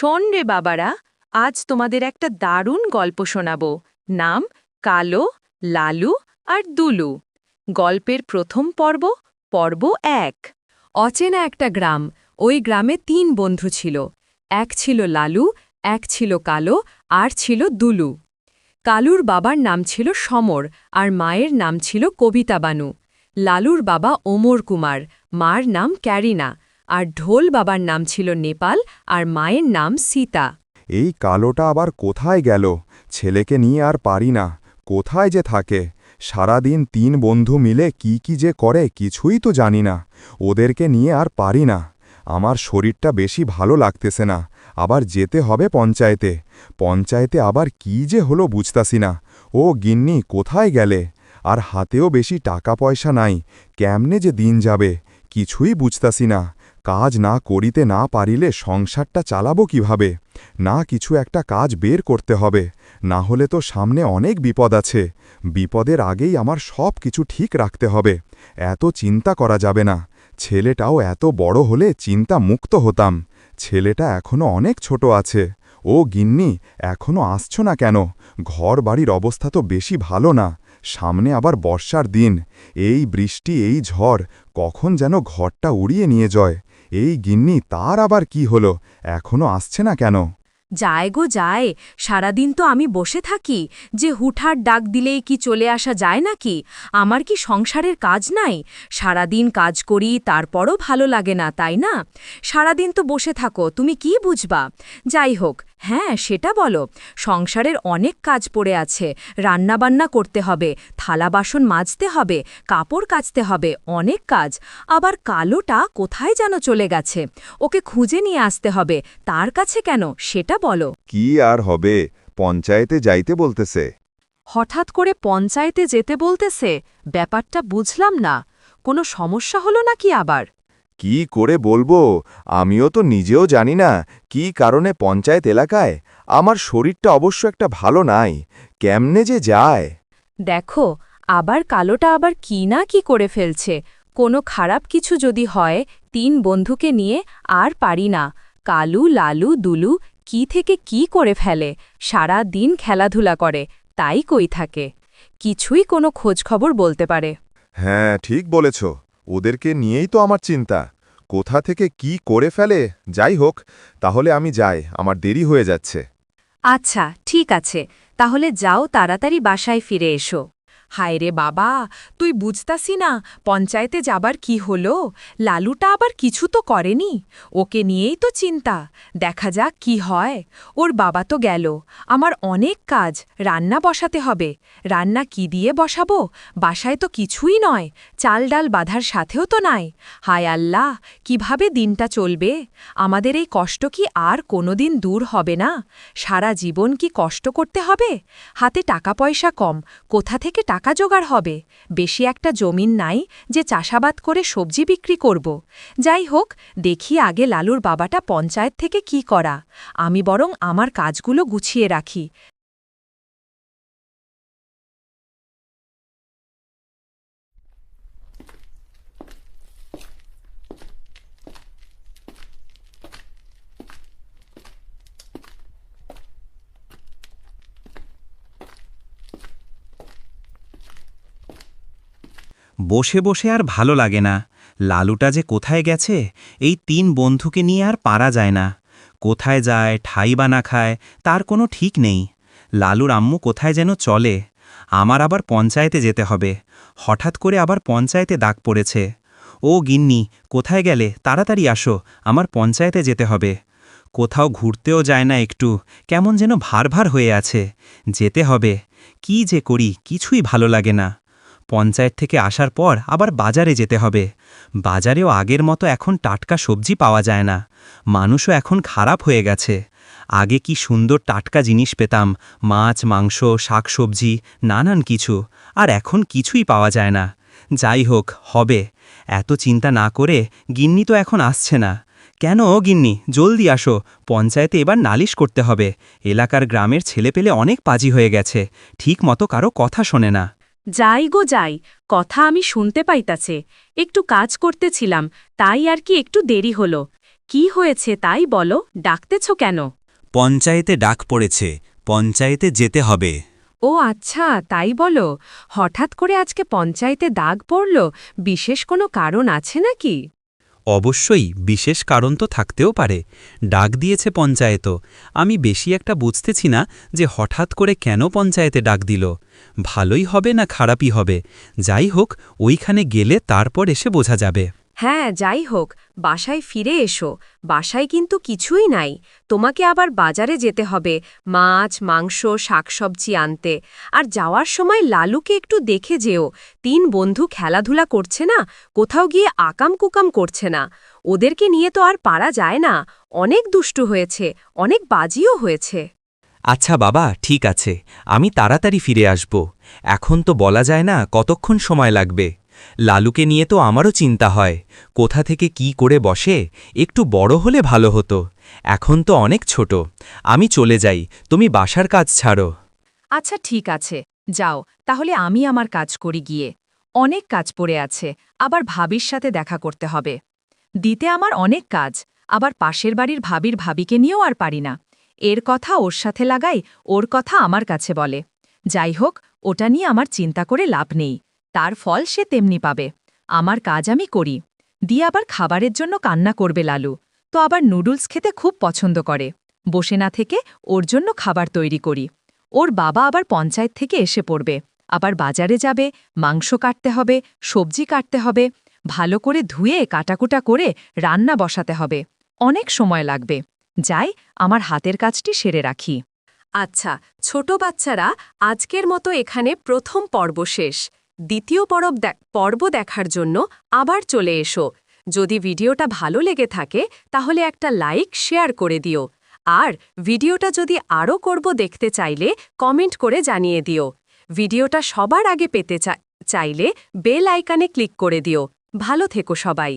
শোন রে বাবারা, আজ তোমাদের একটা দারুণ গল্প শোনাব। নাম কালো, লালু আর দুলু। গল্পের প্রথম পর্ব, পর্ব ১। অচেনা একটা গ্রাম। ওই গ্রামে ৩ বন্ধু ছিল। এক ছিল লালু, এক ছিল কালো, আর ছিল দুলু। কালুর বাবার নাম ছিল সমর, আর মায়ের নাম ছিল কবিতা বানু। লালুর বাবা ওমর কুমার, মার নাম ক্যারিনা, আর ঢোল বাবার নাম ছিল নেপাল, আর মায়ের নাম সীতা। এই কালোটা আবার কোথায় গেল? ছেলেকে নিয়ে আর পারি না। কোথায় যে থাকে? সারাদিন ৩ বন্ধু মিলে কি যে করে কিছুই তো জানি না। ওদেরকে নিয়ে আর পারি না। আমার শরীরটা বেশি ভালো লাগতেছে না। আবার যেতে হবে পঞ্চায়েতে। পঞ্চায়েতে আবার কি যে হলো বুঝতাছি না। ও গিন্নি, কোথায় গেলে? আর হাতেও বেশি টাকা পয়সা নাই। কেমনে যে দিন যাবে কিছুই বুঝতাছি না। কাজ না করিতে না পারিলে সংসারটা চালাবো কিভাবে? না কিছু একটা কাজ বের করতে হবে, না হলে তো সামনে অনেক বিপদ আছে। বিপদের আগেই আমার সব কিছু ঠিক রাখতে হবে। এত চিন্তা করা যাবে না। ছেলেটাও এত বড় হলে চিন্তা মুক্ত হতাম। ছেলেটা এখনো অনেক ছোট আছে। ও গিন্নি, এখনো আসছ না কেন? ঘর বাড়ির অবস্থা তো বেশি ভালো না। সামনে আবার বর্ষার দিন। এই বৃষ্টি, এই ঝড় কখন যেন ঘরটা উড়িয়ে নিয়ে যায়। এই গিন্নি, তার আবার কি হলো? এখনো আসছে না কেন? যায় গো যায়, সারাদিন তো আমি বসে থাকি, যে হুঠার ডাক দিলেই কি চলে আসা যায় নাকি? আমার কি সংসারের কাজ নাই? সারাদিন কাজ করি, তারপরও ভালো লাগে না, তাই না? সারাদিন তো বসে থাকো, তুমি কি বুঝবা? যাই হোক, হ্যাঁ সেটা বলো। সংসারের অনেক কাজ পড়ে আছে। রান্নাবান্না করতে হবে, থালা বাসন মাজতে হবে, কাপড় কাচতে হবে, অনেক কাজ। আবার কালোটা কোথায় যেন চলে গেছে, ওকে খুঁজে নিয়ে আসতে হবে। তার কাছে কেন সেটা বলো। কি আর হবে, পঞ্চায়েতে যাইতে বলতেছে। হঠাৎ করে পঞ্চায়েতে যেতে বলতেছে? ব্যাপারটা বুঝলাম না। কোনো সমস্যা হলো নাকি আবার? কি করে বলবো, আমিও তো নিজেও জানি না কি কারণে পঞ্চায়েত এলাকায়। আমার শরীরটা অবশ্য একটা ভালো নাই। কেমনে যে যায়। দেখো, আবার কালোটা আবার কি না কি করে ফেলছে। কোনো খারাপ কিছু যদি হয়, ৩ বন্ধুকে নিয়ে আর পারি না। কালু, লালু, দুলু কি থেকে কি করে ফেলে। সারা দিন খেলাধুলা করে, তাই কই থাকে। কিছুই কোনো খোঁজখবর বলতে পারে। হ্যাঁ, ঠিক বলেছ। ওদেরকে নিয়েই তো আমার চিন্তা। কোথা থেকে কি করে ফেলে। যাই হোক, তাহলে আমি যাই, আমার দেরি হয়ে যাচ্ছে। আচ্ছা, ঠিক আছে, তাহলে যাও, তাড়াতাড়ি বাসায় ফিরে এসো। হায় রে বাবা, তুই বুঝতাসি না পঞ্চায়েতে যাবার কি হলো? লালুটা আবার কিছু তো করেনি। ওকে নিয়েই তো চিন্তা। দেখা যাক কি হয়। ওর বাবা তো গেল। আমার অনেক কাজ, রান্না বসাতে হবে। রান্না কি দিয়ে বসাবো? বাসায় তো কিছুই নয়, চাল ডাল বাঁধার সাথেও তো নাই। হায় আল্লাহ, কিভাবে দিনটা চলবে? আমাদের এই কষ্ট কি আর কোনোদিন দূর হবে না? সারা জীবন কি কষ্ট করতে হবে? হাতে টাকা পয়সা কম, কোথা থেকে টাকা জোগাড় হবে? বেশি একটা জমিন নাই যে চাষাবাদ করে সবজি বিক্রি করব। যাই হোক, দেখি আগে লালুর বাবাটা পঞ্চায়েত থেকে কি করা। আমি বরং আমার কাজগুলো গুছিয়ে রাখি। বসে বসে আর ভালো লাগে না। লালুটা যে কোথায় গেছে, এই ৩ বন্ধুকে নিয়ে আর পারা যায় না। কোথায় যায়, ঠাই বা না খায়, তার কোনো ঠিক নেই। লালুর আম্মু কোথায় যেন চলে। আমার আবার পঞ্চায়েতে যেতে হবে। হঠাৎ করে আবার পঞ্চায়েতে ডাক পড়েছে। ও গিন্নি, কোথায় গেলে? তাড়াতাড়ি আসো, আমার পঞ্চায়েতে যেতে হবে। কোথাও ঘুরতেও যায় না একটু, কেমন যেন ভার ভার হয়ে আছে। যেতে হবে। কি যে করি, কিছুই ভালো লাগে না। পঞ্চায়েত থেকে আসার পর আবার বাজারে যেতে হবে। বাজারেও আগের মতো এখন টাটকা সবজি পাওয়া যায় না। মানুষও এখন খারাপ হয়ে গেছে। আগে কি সুন্দর টাটকা জিনিস পেতাম, মাছ, মাংস, শাকসবজি, নানান কিছু। আর এখন কিছুই পাওয়া যায় না। যাই হোক, হবে। এত চিন্তা না করে গিন্নি তো এখন আসছে না। কেন গিন্নি, জলদি আসো, পঞ্চায়েতে এবার নালিশ করতে হবে। এলাকার গ্রামের ছেলেপেলে অনেক পাজি হয়ে গেছে, ঠিক মতো কারো কথা শোনে না। যাই গো যাই, কথা আমি শুনতে পাইতাছে। একটু কাজ করতেছিলাম, তাই আর কি একটু দেরি হলো। কি হয়েছে তাই বলো, ডাকতেছ কেন? পঞ্চায়েতে ডাক পড়েছে, পঞ্চায়েতে যেতে হবে। ও আচ্ছা, তাই বলো। হঠাৎ করে আজকে পঞ্চায়েতে দাগ পড়ল, বিশেষ কোনো কারণ আছে নাকি? অবশ্যই বিশেষ কারণ তো থাকতেও পারে। ডাক দিয়েছে পঞ্চায়েত। আমি বেশি একটা বুঝতেছি না যে হঠাৎ করে কেন পঞ্চায়েতে ডাক দিল। ভালোই হবে না খারাপই হবে, যাই হোক ওইখানে গেলে তারপর এসে বোঝা যাবে। হ্যাঁ, যাই হোক, বাসায় ফিরে এসো। বাসায় কিন্তু কিছুই নাই। তোমাকে আবার বাজারে যেতে হবে মাছ, মাংস, শাকসবজি আনতে। আর যাওয়ার সময় লালুকে একটু দেখে যেও। 3 বন্ধু খেলাধুলা করছে না, কোথাও গিয়ে আকাম কুকাম করছে না। ওদেরকে নিয়ে তো আর পারা যায় না। অনেক দুষ্টু হয়েছে, অনেক বাজিও হয়েছে। আচ্ছা বাবা, ঠিক আছে, আমি তাড়াতাড়ি ফিরে আসব। এখন তো বলা যায় না কতক্ষণ সময় লাগবে। লালুকে নিয়ে তো আমারও চিন্তা হয়, কোথা থেকে কি করে বসে। একটু বড় হলে ভালো হতো, এখন তো অনেক ছোট। আমি চলে যাই, তুমি বাসার কাজ ছাড়ো। আচ্ছা ঠিক আছে, যাও, তাহলে আমি আমার কাজ করি গিয়ে। অনেক কাজ পড়ে আছে, আবার ভাবির সাথে দেখা করতে হবে। দিতে আমার অনেক কাজ, আবার পাশের বাড়ির ভাবির ভাবিকে নিয়েও আর পারি না। এর কথা ওর সাথে লাগাই, ওর কথা আমার কাছে বলে। যাই হোক, ওটা নিয়ে আমার চিন্তা করে লাভ নেই, তার ফল সে তেমনি পাবে। আমার কাজ আমি করি। দিয়ে আবার খাবারের জন্য কান্না করবে লালু, তো আবার নুডলস খেতে খুব পছন্দ করে। বসে না থেকে ওর জন্য খাবার তৈরি করি। ওর বাবা আবার পঞ্চায়েত থেকে এসে পড়বে, আবার বাজারে যাবে, মাংস কাটতে হবে, সবজি কাটতে হবে, ভালো করে ধুয়ে কাটাকুটা করে রান্না বসাতে হবে। অনেক সময় লাগবে। যাই, আমার হাতের কাজটি সেরে রাখি। আচ্ছা, ছোট বাচ্চারা, আজকের মতো এখানে প্রথম পর্ব শেষ। দ্বিতীয় পর্ব দেখার জন্য আবার চলে এসো। যদি ভিডিওটা ভালো লেগে থাকে তাহলে একটা লাইক, শেয়ার করে দিও। আর ভিডিওটা যদি আরও করব দেখতে চাইলে কমেন্ট করে জানিয়ে দিও। ভিডিওটা সবার আগে পেতে চাইলে বেল আইকনে ক্লিক করে দিও। ভালো থেকো সবাই।